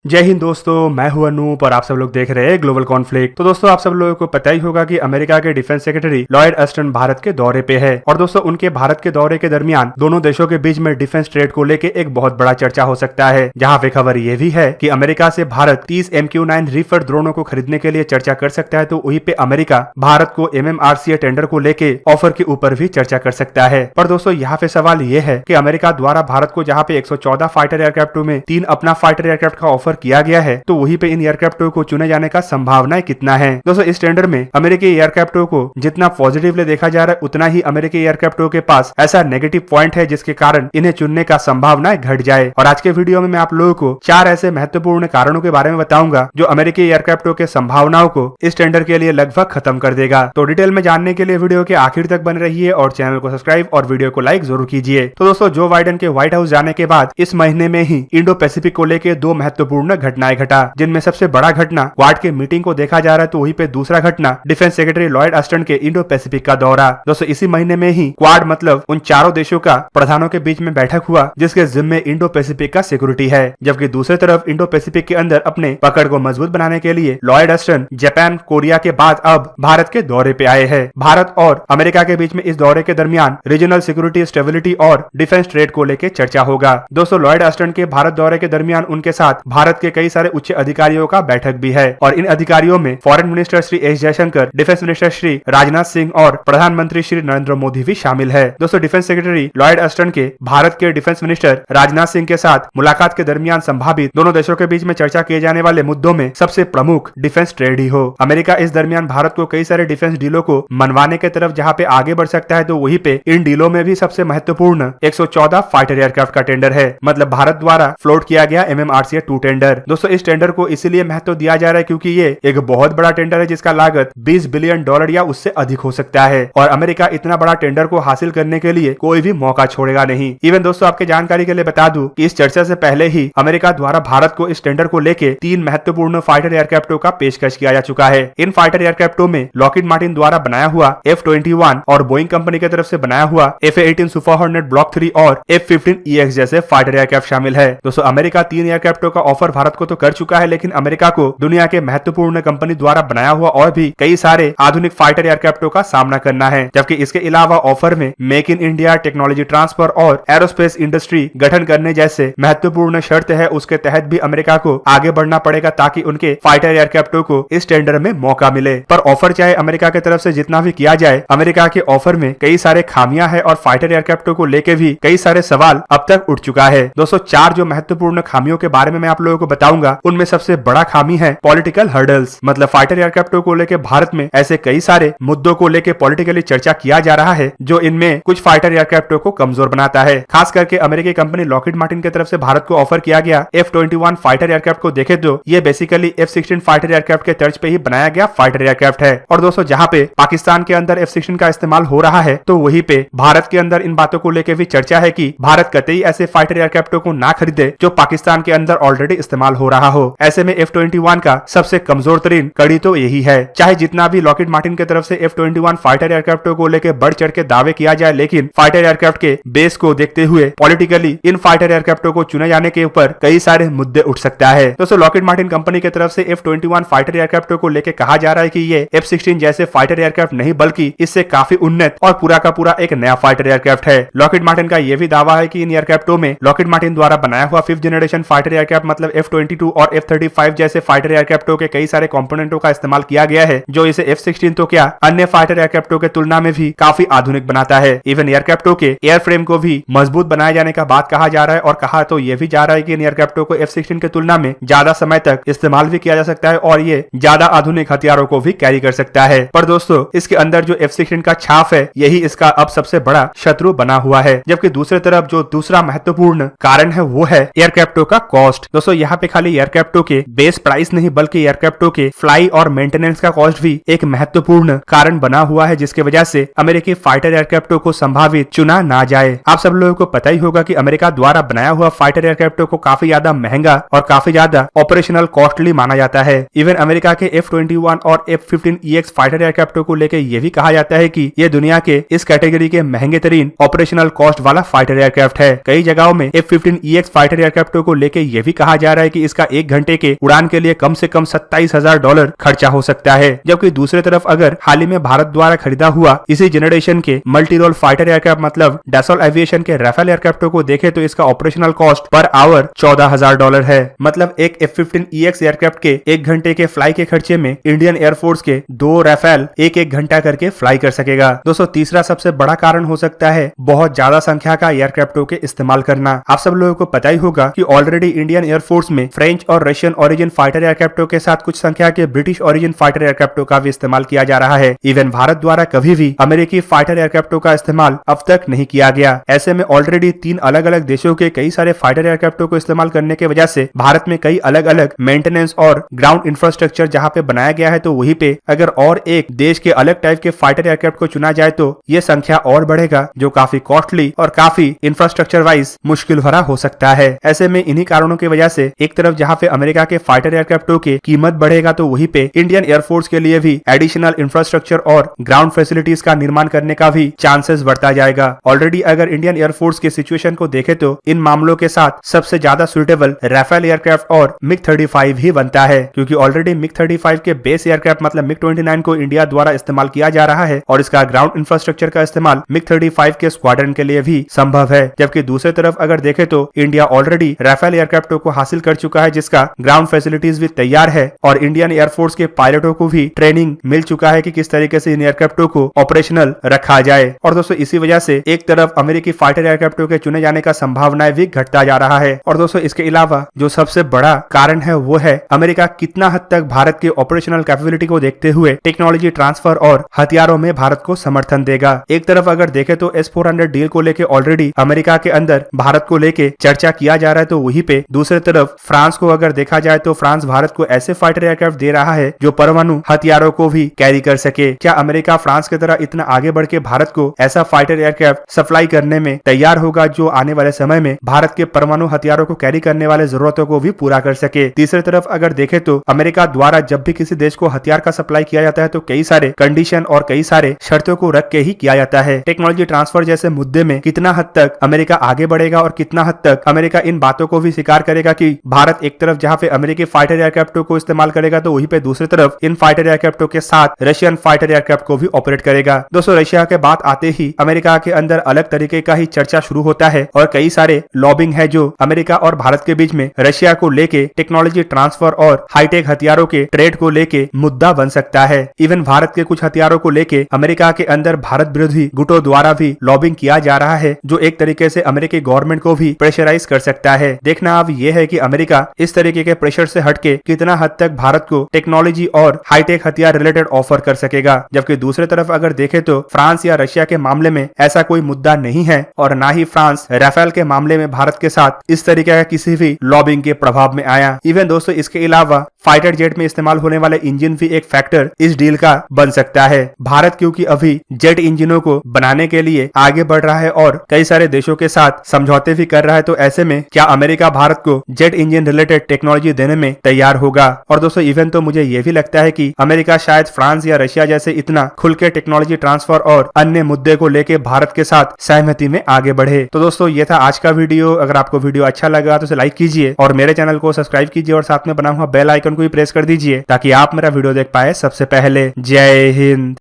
जय हिंद दोस्तों, मैं हूं अनूप और आप सब लोग देख रहे हैं ग्लोबल कॉन्फ्लिक्ट। तो दोस्तों, आप सब लोगों को पता ही होगा कि अमेरिका के defence secretary Lloyd Austin Bharat के दौरे पे है। और दोस्तों, उनके भारत के दौरे के दरमियान दोनों देशों के बीच में डिफेंस ट्रेड को लेके एक बहुत बड़ा चर्चा हो सकता है। जहां पे खबर ये भी है कि अमेरिका से भारत 30 MQ-9 रीफर ड्रोनों को खरीदने के लिए चर्चा कर सकता है, तो वहीं पे अमेरिका भारत को MMRCA टेंडर को लेके ऑफर के ऊपर भी चर्चा कर सकता है। पर दोस्तों, यहाँ पे सवाल ये है कि अमेरिका द्वारा भारत को जहाँ पे 114 फाइटर एयरक्राफ्ट में 3 अपना फाइटर एयरक्राफ्ट का ऑफर किया गया है, तो वहीं पे इन एयरक्राफ्टों को चुने जाने का संभावना कितना है। दोस्तों, इस टेंडर में अमेरिकी एयरक्राफ्टों को जितना पॉजिटिवली देखा जा रहा है, उतना ही अमेरिकी एयरक्राफ्टों के पास ऐसा नेगेटिव पॉइंट है जिसके कारण इन्हें चुनने का संभावना घट जाए। और आज के वीडियो में मैं आप लोगों को 4 ऐसे महत्वपूर्ण कारणों के बारे में बताऊंगा जो अमेरिकी एयरक्राफ्टों के संभावनाओं को इस टेंडर के लिए लगभग खत्म कर देगा। तो डिटेल में जानने के लिए वीडियो के आखिर तक बने रहिए और चैनल को सब्सक्राइब और वीडियो को लाइक जरूर कीजिए। तो दोस्तों, जो बाइडेन के व्हाइट हाउस जाने के बाद इस महीने में ही इंडो पैसिफिक को लेकर 2 महत्वपूर्ण घटनाएं घटा, जिनमें सबसे बड़ा घटना क्वाड के मीटिंग को देखा जा रहा है, तो वहीं पे दूसरा घटना डिफेंस सेक्रेटरी लॉयड ऑस्टिन के इंडो पैसिफिक का दौरा। दोस्तों, इसी महीने में ही क्वाड मतलब उन चारों देशों का प्रधानों के बीच में बैठक हुआ जिसके जिम्मे इंडो पैसिफिक का सिक्योरिटी है। जबकि दूसरी तरफ इंडो पैसिफिक के अंदर अपने पकड़ को मजबूत बनाने के लिए लॉयड ऑस्टिन जापान, कोरिया के बाद अब भारत के दौरे पे आए हैं। भारत और अमेरिका के बीच में इस दौरे के दरमियान रीजनल सिक्योरिटी, स्टेबिलिटी और डिफेंस ट्रेड को लेकर चर्चा होगा। दोस्तों, लॉयड ऑस्टिन के भारत दौरे के दरमियान उनके साथ भारत के कई सारे उच्च अधिकारियों का बैठक भी है और इन अधिकारियों में foreign minister Shri S Jaishankar, defence minister Shri Rajnath Singh और प्रधानमंत्री श्री नरेंद्र मोदी भी शामिल है। दोस्तों, डिफेंस सेक्रेटरी लॉयड ऑस्टिन के भारत के डिफेंस मिनिस्टर राजनाथ सिंह के साथ मुलाकात के दरमियान संभावित दोनों देशों के बीच में चर्चा किए जाने वाले मुद्दों में सबसे प्रमुख डिफेंस ट्रेड ही हो। अमेरिका इस दरमियान भारत को कई सारे डिफेंस डीलों को मनवाने के तरफ जहां पे आगे बढ़ सकता है, तो वहीं पे इन डीलों में भी सबसे महत्वपूर्ण 114 फाइटर एयरक्राफ्ट का टेंडर है। मतलब भारत द्वारा फ्लोट किया गया MMRCA 2 टेंडर। दोस्तों, इस टेंडर को इसलिए महत्व दिया जा रहा है क्योंकि ये एक बहुत बड़ा टेंडर है जिसका लागत $20 बिलियन या उससे अधिक हो सकता है। और अमेरिका इतना बड़ा टेंडर को हासिल करने के लिए कोई भी मौका छोड़ेगा नहीं। इवन दोस्तों, आपके जानकारी के लिए बता दूं कि इस चर्चा से पहले ही अमेरिका द्वारा भारत को इस टेंडर को लेके 3 महत्वपूर्ण फाइटर एयरक्राफ्टों का पेशकश किया जा चुका है। इन फाइटर एयरक्राफ्टों में लॉकहीड मार्टिन द्वारा बनाया हुआ F-21 और बोइंग कंपनी की तरफ से बनाया हुआ F-18 सुपर हॉर्नेट ब्लॉक 3 और F-15EX जैसे फाइटर एयरक्राफ्ट शामिल है। दोस्तों, अमेरिका 3 एयरक्राफ्टों का ऑफर भारत को तो कर चुका है, लेकिन अमेरिका को दुनिया के महत्वपूर्ण कंपनी द्वारा बनाया हुआ और भी कई सारे आधुनिक फाइटर एयरक्राफ्टों का सामना करना है। जबकि इसके अलावा ऑफर में make in India, technology transfer और एरोस्पेस इंडस्ट्री गठन करने जैसे महत्वपूर्ण शर्त है। उसके तहत भी अमेरिका को आगे बढ़ना पड़ेगा ताकि उनके फाइटर एयरक्राफ्टों को इस टेंडर में मौका मिले। पर ऑफर चाहे अमेरिका की तरफ से जितना भी किया जाए, अमेरिका के ऑफर में कई सारे खामियां है और फाइटर एयरक्राफ्टों को लेकर भी कई सारे सवाल अब तक उठ चुका है। दोस्तों, 4 जो महत्वपूर्ण खामियों के बारे में मैं आप लोगों को बताऊंगा, उनमें सबसे बड़ा खामी है पॉलिटिकल हर्डल्स। मतलब फाइटर एयरक्राफ्टों को लेकर भारत में ऐसे कई सारे मुद्दों को लेकर पॉलिटिकली चर्चा किया जा रहा है जो इनमें कुछ फाइटर एयरक्राफ्टों को कमजोर बनाता है। खास करके अमेरिकी कंपनी लॉकहीड मार्टिन की तरफ से भारत को ऑफर किया गया F-21 फाइटर एयरक्राफ्ट को देखे तो ये बेसिकली F-16 फाइटर एयरक्राफ्ट के तर्ज पे ही बनाया गया फाइटर एयरक्राफ्ट है। और दोस्तों, जहां पे पाकिस्तान के अंदर F-16 का इस्तेमाल हो रहा है, तो वहीं पे भारत के अंदर इन बातों को लेकर भी चर्चा है कि भारत कतई ऐसे फाइटर एयरक्राफ्टों को ना खरीदे जो पाकिस्तान के अंदर ऑलरेडी इस्तेमाल हो रहा हो। ऐसे में F-21 का सबसे कमजोर तरीन कड़ी तो यही है। चाहे जितना भी लॉकहीड मार्टिन की तरफ से F-21 फाइटर एयरक्राफ्टों को लेकर बढ़ चढ़ के दावे किया जाए, लेकिन फाइटर एयरक्राफ्ट के बेस को देखते हुए पॉलिटिकली इन फाइटर एयरक्राफ्टों को चुने जाने के ऊपर कई सारे मुद्दे उठ सकता है। दोस्तों, लॉकहीड मार्टिन कंपनी की तरफ से F-21 फाइटर एयरक्राफ्टों को लेकर कहा जा रहा है कि ये F-16 जैसे फाइटर एयरक्राफ्ट नहीं बल्कि इससे काफी उन्नत और पूरा का पूरा एक नया फाइटर एयरक्राफ्ट है। लॉकहीड मार्टिन का यह भी दावा है कि इन एयरक्राफ्टों में लॉकहीड मार्टिन द्वारा बनाया हुआ 5th जनरेशन फाइटर एयरक्राफ्ट मतलब F-22 और F-35 जैसे फाइटर एयरक्राफ्टों के कई सारे कंपोनेंटों का इस्तेमाल किया गया है, जो इसे F-16 तो क्या अन्य फाइटर एयरक्राफ्टों के तुलना में भी काफी आधुनिक बनाता है। इवन एयरक्राफ्टों के एयरफ्रेम को भी मजबूत बनाए जाने का बात कहा जा रहा है और कहा तो यह भी जा रहा है कि इन एयरक्राफ्टों को F-16 की तुलना में ज्यादा समय तक इस्तेमाल भी किया जा सकता है और ये ज्यादा आधुनिक हथियारों को भी कैरी कर सकता है। पर दोस्तों, इसके अंदर जो F-16 का छाप है, यही इसका अब सबसे बड़ा शत्रु बना हुआ है। जबकि दूसरी तरफ जो दूसरा महत्वपूर्ण कारण है वो है एयरक्राफ्टों का कॉस्ट। दोस्तों, यहाँ पे खाली एयरक्राफ्टों के बेस प्राइस नहीं बल्कि एयरक्राफ्टों के फ्लाई और मेंटेनेंस का कॉस्ट भी एक महत्वपूर्ण कारण बना हुआ है, जिसकी वजह से अमेरिकी फाइटर एयरक्राफ्टों को संभावित चुना ना जाए। आप सब लोगों को पता ही होगा कि अमेरिका द्वारा बनाया हुआ फाइटर एयरक्राफ्टों को काफी ज्यादा महंगा और काफी ज्यादा ऑपरेशनल कॉस्टली माना जाता है। इवन अमेरिका के F-21 और F-15EX फाइटर एयरक्राफ्टों को लेकर यह भी कहा जाता है कि ये दुनिया के इस कैटेगरी के महंगे तरीन ऑपरेशनल कॉस्ट वाला फाइटर एयरक्राफ्ट है। कई जगहों में F-15EX फाइटर एयरक्राफ्टों को लेकर यह भी कहा जा जा रहा है कि इसका 1 घंटे के उड़ान के लिए कम से कम $27,000 खर्चा हो सकता है। जबकि दूसरी तरफ अगर हाल ही में भारत द्वारा खरीदा हुआ इसी जनरेशन के मल्टी रोल फाइटर एयरक्राफ्ट मतलब डैसोल एविएशन के राफेल एयरक्राफ्टों को देखे तो इसका ऑपरेशनल कॉस्ट पर आवर $14,000 है। मतलब एक F-15EX एयरक्राफ्ट के 1 घंटे के फ्लाई के खर्चे में इंडियन एयरफोर्स के 2 राफेल एक घंटा करके फ्लाई कर सकेगा। दोस्तों तीसरा सबसे बड़ा कारण हो सकता है बहुत ज्यादा संख्या का एयरक्राफ्टों के इस्तेमाल करना। आप सब लोगों को पता ही होगा कि ऑलरेडी इंडियन एयरफोर्स में फ्रेंच और रशियन ओरिजिन फाइटर एयरक्राफ्टों के साथ कुछ संख्या के ब्रिटिश ओरिजिन फाइटर एयरक्राफ्टों का भी इस्तेमाल किया जा रहा है। इवन भारत द्वारा कभी भी अमेरिकी फाइटर एयरक्राफ्टों का इस्तेमाल अब तक नहीं किया गया। ऐसे में ऑलरेडी 3 अलग अलग देशों के कई सारे फाइटर एयरक्राफ्टों को इस्तेमाल करने की वजह से भारत में कई अलग अलग मेंटेनेंस और ग्राउंड इंफ्रास्ट्रक्चर जहां पे बनाया गया है, तो वहीं पे अगर और एक देश के अलग टाइप के फाइटर एयरक्राफ्ट को चुना जाए तो ये संख्या और बढ़ेगा, जो काफी कॉस्टली और काफी इंफ्रास्ट्रक्चर वाइज मुश्किल भरा हो सकता है। ऐसे में इन्हीं कारणों की वजह से एक तरफ जहां पे अमेरिका के फाइटर एयरक्राफ्टों की कीमत बढ़ेगा, तो वहीं पे इंडियन एयरफोर्स के लिए भी एडिशनल इंफ्रास्ट्रक्चर और ग्राउंड फैसिलिटीज का निर्माण करने का भी चांसेस बढ़ता जाएगा। ऑलरेडी अगर इंडियन एयरफोर्स की सिचुएशन को देखे तो इन मामलों के साथ सबसे ज्यादा सुटेबल राफेल एयरक्राफ्ट और MiG-35 ही बनता है, क्योंकि ऑलरेडी MiG-35 के बेस एयरक्राफ्ट मतलब MiG-29 को इंडिया द्वारा इस्तेमाल किया जा रहा है और इसका ग्राउंड इंफ्रास्ट्रक्चर का इस्तेमाल MiG-35 के स्क्वाड्रन के लिए भी संभव है। जबकि दूसरी तरफ अगर देखे तो इंडिया ऑलरेडी राफेल एयरक्राफ्टों को हासिल कर चुका है, जिसका ग्राउंड फैसिलिटीज भी तैयार है और इंडियन एयरफोर्स के पायलटों को भी ट्रेनिंग मिल चुका है कि किस तरीके से इन एयरक्राफ्टों को ऑपरेशनल रखा जाए। और दोस्तों इसी वजह से एक तरफ अमेरिकी फाइटर एयरक्राफ्टों के चुने जाने का संभावनाएं भी घटता जा रहा है। और दोस्तों इसके अलावा जो सबसे बड़ा कारण है वो है अमेरिका कितना हद तक भारत के ऑपरेशनल कैपेबिलिटी को देखते हुए टेक्नोलॉजी ट्रांसफर और हथियारों में भारत को समर्थन देगा। एक तरफ अगर देखे तो S-400 डील को लेके ऑलरेडी अमेरिका के अंदर भारत को लेके चर्चा किया जा रहा है, तो वहीं पे दूसरी तरफ फ्रांस को अगर देखा जाए तो फ्रांस भारत को ऐसे फाइटर एयरक्राफ्ट दे रहा है जो परमाणु हथियारों को भी कैरी कर सके। क्या अमेरिका फ्रांस की तरह इतना आगे बढ़ के भारत को ऐसा फाइटर एयरक्राफ्ट सप्लाई करने में तैयार होगा जो आने वाले समय में भारत के परमाणु हथियारों को कैरी करने वाले जरूरतों को भी पूरा कर सके? तीसरी तरफ अगर देखे तो अमेरिका द्वारा जब भी किसी देश को हथियार का सप्लाई किया जाता है तो कई सारे कंडीशन और कई सारे शर्तों को रख के ही किया जाता है। टेक्नोलॉजी ट्रांसफर जैसे मुद्दे में कितना हद तक अमेरिका आगे बढ़ेगा और कितना हद तक अमेरिका इन बातों को भी स्वीकार करेगा कि भारत एक तरफ जहां पे अमेरिकी फाइटर एयरक्राफ्टों को इस्तेमाल करेगा तो वहीं पे दूसरी तरफ इन फाइटर एयरक्राफ्टों के साथ रशियन फाइटर एयरक्राफ्ट को भी ऑपरेट करेगा। दोस्तों रशिया के बात आते ही अमेरिका के अंदर अलग तरीके का ही चर्चा शुरू होता है और कई सारे लॉबिंग है जो अमेरिका और भारत के बीच में रशिया को लेके टेक्नोलॉजी ट्रांसफर और हाईटेक हथियारों के ट्रेड को लेके मुद्दा बन सकता है। इवन भारत के कुछ हथियारों को लेके अमेरिका के अंदर भारत विरोधी गुटों द्वारा भी लॉबिंग किया जा रहा है, जो एक तरीके से अमेरिकी गवर्नमेंट को भी प्रेशराइज कर सकता है। देखना अब यह है कि अमेरिका इस तरीके के प्रेशर से हटके कितना हद तक भारत को टेक्नोलॉजी और हाईटेक हथियार रिलेटेड ऑफर कर सकेगा। जबकि दूसरी तरफ अगर देखे तो फ्रांस या रशिया के मामले में ऐसा कोई मुद्दा नहीं है और ना ही फ्रांस राफेल के मामले में भारत के साथ इस तरीके का किसी भी लॉबिंग के प्रभाव में आया। इवन दोस्तों इसके अलावा फाइटर जेट में इस्तेमाल होने वाले इंजन भी एक फैक्टर इस डील का बन सकता है। भारत क्योंकि अभी जेट इंजनों को बनाने के लिए आगे बढ़ रहा है और कई सारे देशों के साथ समझौते भी कर रहा है, तो ऐसे में क्या अमेरिका भारत को जेट इंजन रिलेटेड टेक्नोलॉजी देने में तैयार होगा? और दोस्तों इवन तो मुझे यह भी लगता है कि अमेरिका शायद फ्रांस या रशिया जैसे इतना खुल के टेक्नोलॉजी ट्रांसफर और अन्य मुद्दे को लेके भारत के साथ सहमति में आगे बढ़े। तो दोस्तों ये था आज का वीडियो। अगर आपको वीडियो अच्छा लगा तो इसे लाइक कीजिए और मेरे चैनल को सब्सक्राइब कीजिए और साथ में बना हुआ बेल आइकन को भी प्रेस कर दीजिए ताकि आप मेरा वीडियो देख पाए सबसे पहले। जय हिंद।